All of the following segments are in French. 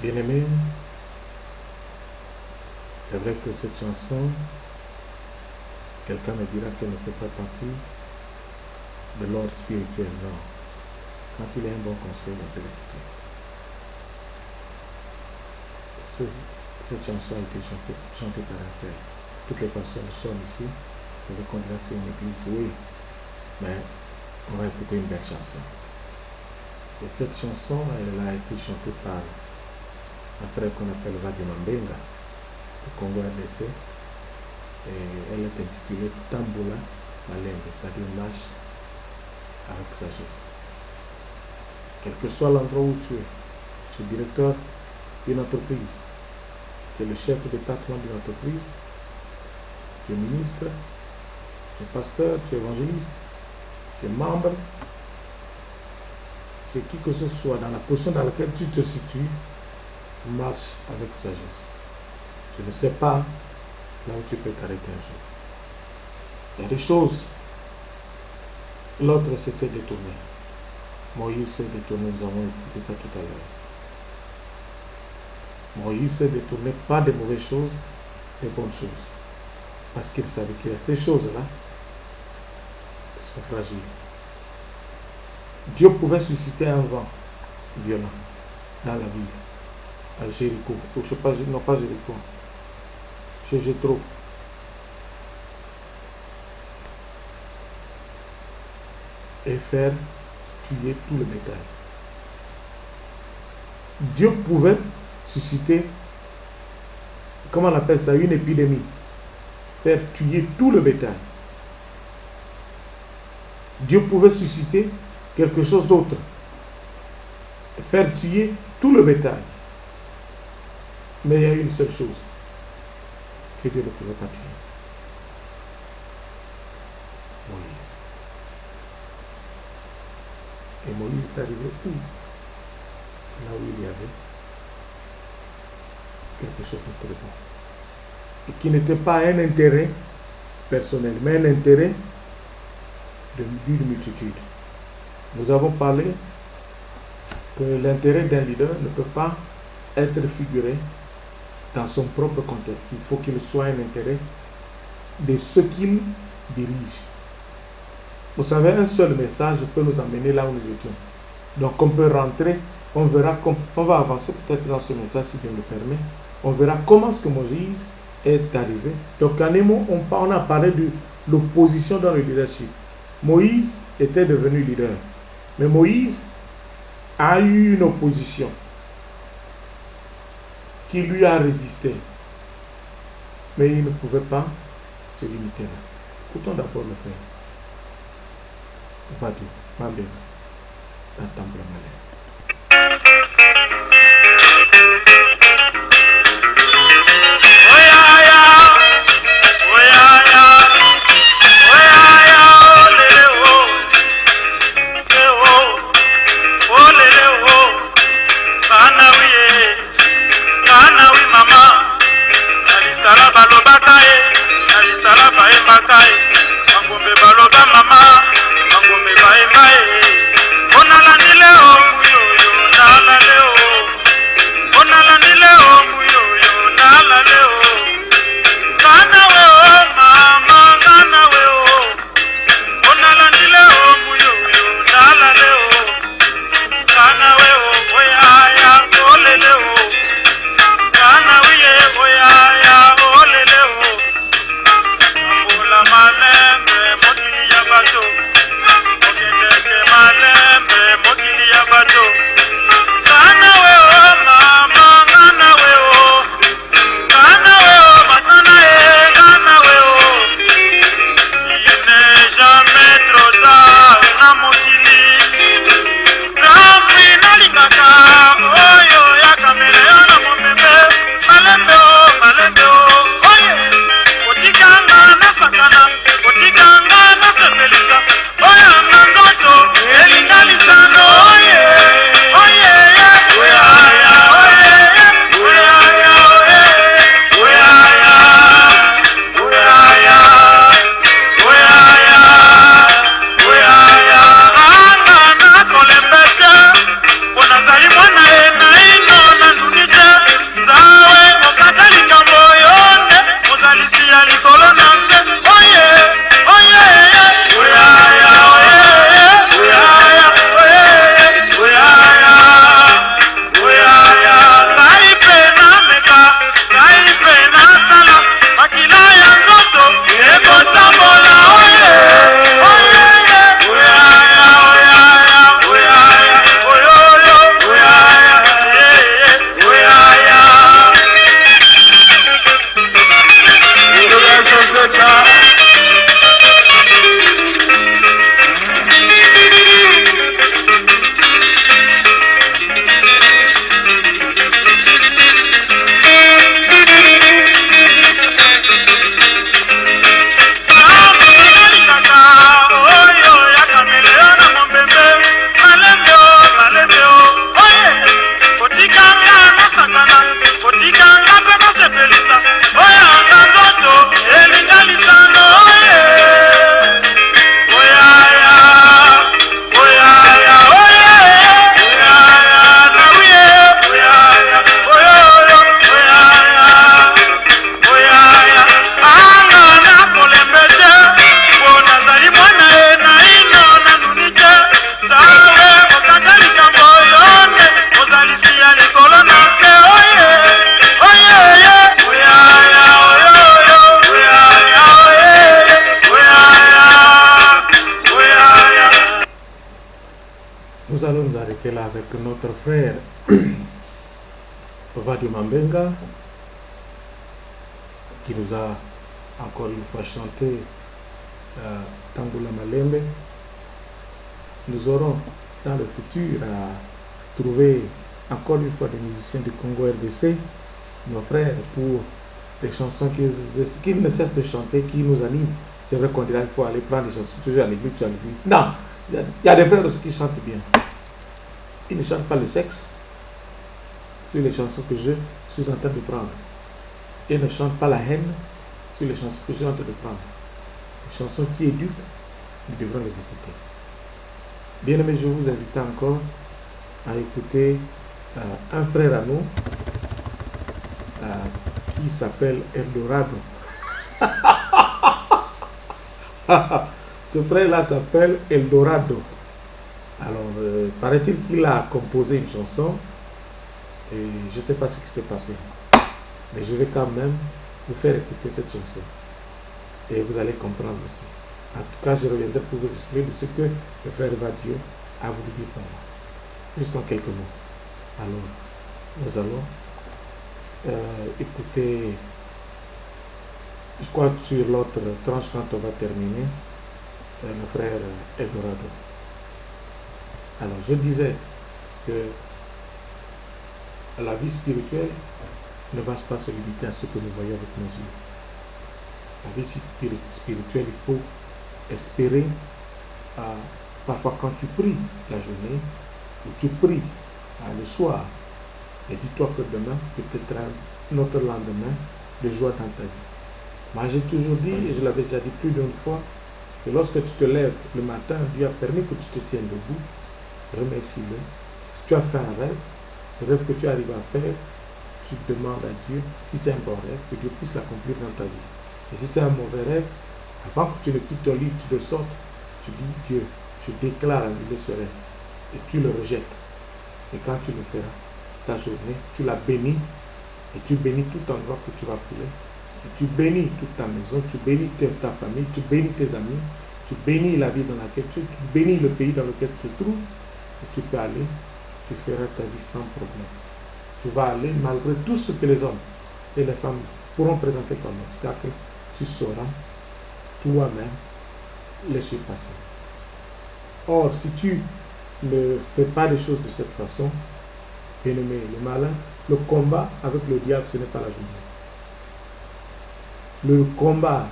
Bien-aimé, c'est vrai que cette chanson, quelqu'un me dira qu'elle ne fait pas partie de l'ordre spirituel. Non. Quand il y a un bon conseil, on peut l'écouter. Cette chanson a été chantée par un frère. De toutes les façons, nous sommes ici. Ça veut qu'on dirait que c'est une église, oui. Mais on va écouter une belle chanson. Et cette chanson, elle a été chantée par un frère qu'on appelle Radio Mambenga, du Congo RDC. Et elle est intitulée Tamboula Malembe, c'est-à-dire marche avec sagesse. Quel que soit l'endroit où tu es directeur d'une entreprise, tu es le chef de département d'une entreprise, tu es ministre, tu es pasteur, tu es évangéliste, tu es membre, tu es qui que ce soit dans la position dans laquelle tu te situes, marche avec sagesse. Tu ne sais pas là où tu peux t'arrêter un jour. Il y a des choses. L'autre s'était détourné. Moïse s'est détourné, nous avons écouté ça tout à l'heure. Moïse s'est détourné pas des mauvaises choses, des bonnes choses. Parce qu'il savait que ces choses-là sont fragiles. Dieu pouvait susciter un vent violent dans la ville. À Jéricho, non pas Jéricho, chez Jéthro. Et faire tuer tout le bétail. Dieu pouvait susciter, comment on appelle ça, une épidémie. Faire tuer tout le bétail. Dieu pouvait susciter quelque chose d'autre. Faire tuer tout le bétail. Mais il y a une seule chose que Dieu ne pouvait pas tuer. Moïse. Et Moïse est arrivé où? C'est là où il y avait quelque chose de très bon. Et qui n'était pas un intérêt personnel, mais un intérêt d'une multitude. Nous avons parlé que l'intérêt d'un leader ne peut pas être figuré dans son propre contexte. Il faut qu'il soit un intérêt de ceux qu'il dirige. Vous savez, un seul message peut nous emmener là où nous étions. Donc on peut rentrer, on verra, on va avancer peut-être dans ce message si Dieu le permet. On verra comment est-ce que Moïse est arrivé. Donc en un mot, on a parlé de l'opposition dans le leadership. Moïse était devenu leader. Mais Moïse a eu une opposition qui lui a résisté. Mais il ne pouvait pas se limiter là. Écoutons d'abord le frère. Va dire, ma belle, dans Tamboula Malembe. Jamais trop tard, na mokili. là avec notre frère Vadio Mambenga, qui nous a encore une fois chanté Tangoula Malembe. Nous aurons dans le futur à trouver encore une fois des musiciens du Congo RDC, nos frères, pour des chansons qu'ils ne cessent de chanter, qui nous animent. C'est vrai qu'on dirait qu'il faut aller prendre des chansons toujours à l'église, toujours à l'église. Non, il y a des frères aussi qui chantent bien. Ils ne chantent pas le sexe sur les chansons que je suis en train de prendre. Ils ne chantent pas la haine sur les chansons que je suis en train de prendre. Les chansons qui éduquent, nous devrons les écouter. Bien aimé, je vous invite encore à écouter un frère à nous qui s'appelle Eldorado. Ce frère-là s'appelle Eldorado. Alors, paraît-il qu'il a composé une chanson et je ne sais pas ce qui s'est passé. Mais je vais quand même vous faire écouter cette chanson. Et vous allez comprendre aussi. En tout cas, je reviendrai pour vous expliquer de ce que le frère Vadio a voulu dire par là. Juste en quelques mots. Alors, nous allons écouter, je crois, sur l'autre tranche quand on va terminer, le frère Eldorado. Alors, je disais que la vie spirituelle ne va pas se limiter à ce que nous voyons avec nos yeux. La vie spirituelle, il faut espérer, parfois quand tu pries la journée, ou tu pries le soir, et dis-toi que demain, peut-être un autre lendemain, de joie dans ta vie. Moi, j'ai toujours dit, et je l'avais déjà dit plus d'une fois, que lorsque tu te lèves le matin, Dieu a permis que tu te tiennes debout, remercie-le. Si tu as fait un rêve, le rêve que tu arrives à faire, tu demandes à Dieu, si c'est un bon rêve, que Dieu puisse l'accomplir dans ta vie. Et si c'est un mauvais rêve, avant que tu ne quittes ton lit, tu le sortes, tu dis, Dieu, je déclare annuler ce rêve. Et tu le rejettes. Et quand tu le feras, ta journée, tu la bénis, et tu bénis tout endroit que tu vas fouler. Et tu bénis toute ta maison, tu bénis ta famille, tu bénis tes amis, tu bénis la vie dans laquelle tu bénis le pays dans lequel tu te trouves, et tu peux aller, tu feras ta vie sans problème. Tu vas aller malgré tout ce que les hommes et les femmes pourront présenter comme obstacle, tu sauras toi-même les surpasser. Or, si tu ne fais pas les choses de cette façon, bien-aimé, le malin, le combat avec le diable, ce n'est pas la journée. Le combat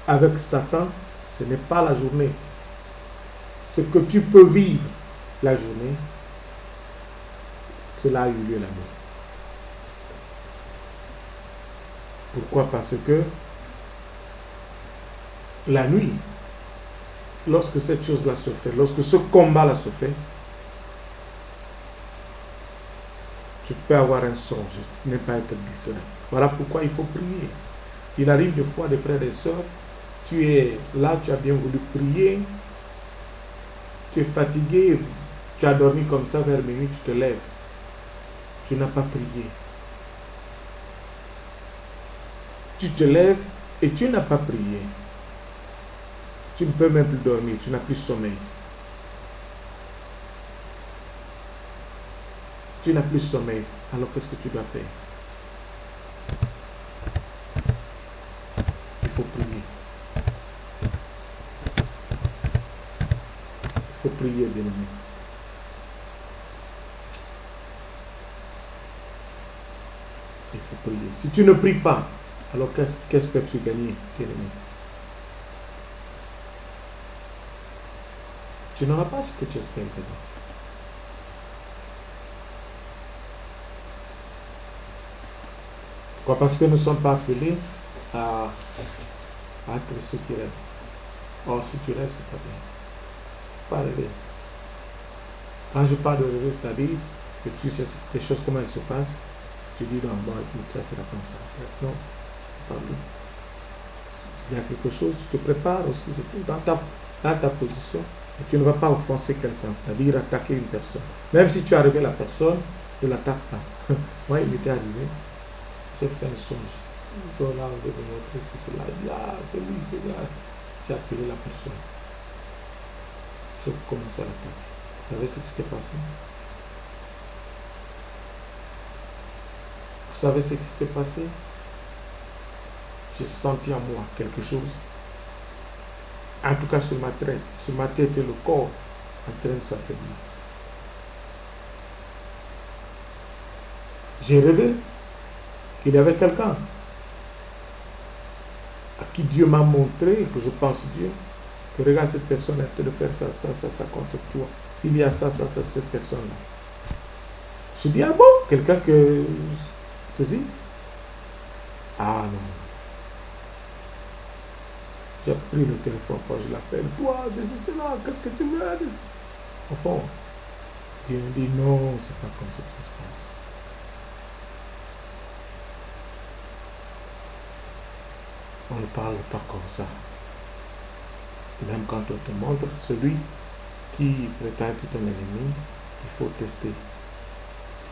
avec Satan, ce n'est pas la journée. Ce que tu peux vivre la journée, cela a eu lieu la nuit. Pourquoi? Parce que la nuit, lorsque cette chose-là se fait, lorsque ce combat-là se fait, tu peux avoir un songe, ne pas être distrait. Voilà pourquoi il faut prier. Il arrive des fois, des frères et sœurs, tu es là, tu as bien voulu prier, tu es fatigué, tu as dormi comme ça vers minuit, tu te lèves. Tu n'as pas prié. Tu te lèves et tu n'as pas prié. Tu ne peux même plus dormir, tu n'as plus sommeil. Tu n'as plus sommeil. Alors qu'est-ce que tu dois faire? Il faut prier. Il faut prier, bien-aimé. Il faut prier. Si tu ne pries pas, alors qu'est-ce que tu gagnes, bien-aimé? Tu n'auras pas ce que tu espères gagner. Pourquoi? Parce que nous ne sommes pas appelés à être ceux qui rêvent. Or, si tu rêves, c'est pas bien. Pas rêver. Quand je parle de rêver, c'est-à-dire que tu sais les choses, comment elles se passent, tu dis non, bon, écoute, ça sera comme ça. Non, pas bien. S'il y a quelque chose, tu te prépares aussi, c'est tout, dans ta position. Et tu ne vas pas offenser quelqu'un, c'est-à-dire attaquer une personne. Même si tu as arrivé la personne, ne l'attaque pas. Moi, il m'était arrivé, j'ai fait un songe. Donc là, on veut me montrer si c'est là. Là, c'est lui, c'est là. J'ai appelé la personne. J'ai commencé à l'attaquer. Vous savez ce qui s'était passé? savez ce qui s'était passé? J'ai senti en moi quelque chose. En tout cas, sur ma tête et le corps en train de s'affaiblir. J'ai rêvé qu'il y avait quelqu'un à qui Dieu m'a montré, que je pense Dieu, que regarde cette personne est en train de faire ça contre toi. S'il y a ça, cette personne-là. Je dis, ah bon, quelqu'un que... Ceci? Ah non. J'ai pris le téléphone quand je l'appelle. Toi, c'est cela, qu'est-ce que tu veux dire? Au fond, Dieu me dit, non, c'est pas comme ça que ça se passe. On ne parle pas comme ça. Même quand on te montre celui qui prétend être ton ennemi, il faut tester. Il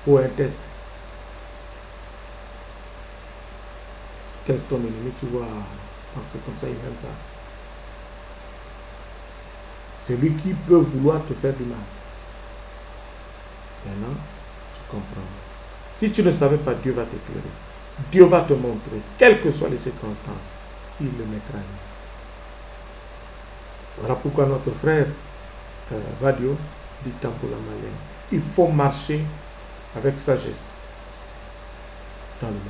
faut un test. Teste ton ennemi, tu vois, c'est comme ça, il n'aime pas. Celui qui peut vouloir te faire du mal. Maintenant, tu comprends. Si tu ne savais pas, Dieu va t'éclairer. Dieu va te montrer, quelles que soient les circonstances, il le mettra en. Voilà pourquoi notre frère Vadio dit Tamboula Malien, il faut marcher avec sagesse dans le monde.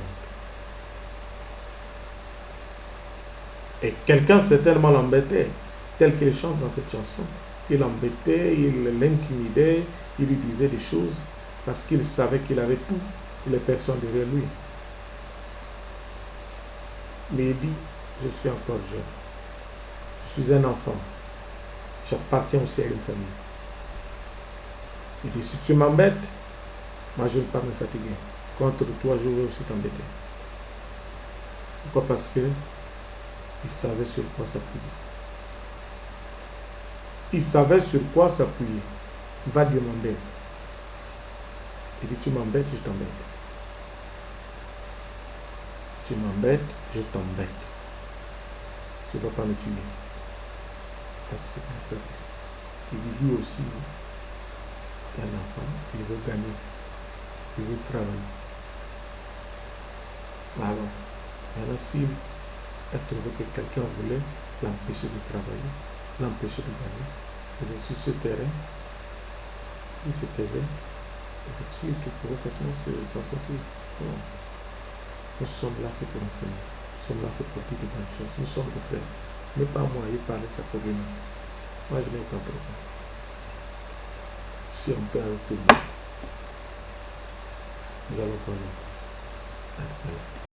Et quelqu'un certainement l'embêtait, tel qu'il chante dans cette chanson. Il l'embêtait, il l'intimidait, il lui disait des choses parce qu'il savait qu'il avait toutes les personnes derrière lui. Mais il dit, je suis encore jeune, je suis un enfant, j'appartiens aussi à une famille. Il dit, si tu m'embêtes, moi je ne vais pas me fatiguer. Contre toi, je vais aussi t'embêter. Pourquoi? Parce que il savait sur quoi s'appuyer. Il savait sur quoi s'appuyer. Va demander. Il dit, tu m'embêtes, je t'embête. Tu m'embêtes, je t'embête. Tu ne vas pas me tuer. Parce que c'est mon frère. Il dit, lui aussi, c'est un enfant. Il veut gagner. Il veut travailler. Alors, maintenant, s'il a trouvé que quelqu'un voulait l'empêcher de travailler, l'empêcher de gagner, mais sur ce terrain, si se taisait, c'est celui qui pourrait facilement s'en sortir. Non. Nous sommes là, c'est pour enseigner. Nous sommes là, c'est pour dire de bonnes choses. Nous sommes des frères. Mais pas moi, il parlait ça pour venir. Moi, je n'ai aucun problème. Je suis en paix avec tout le monde. Nous allons parler. À tout à l'heure.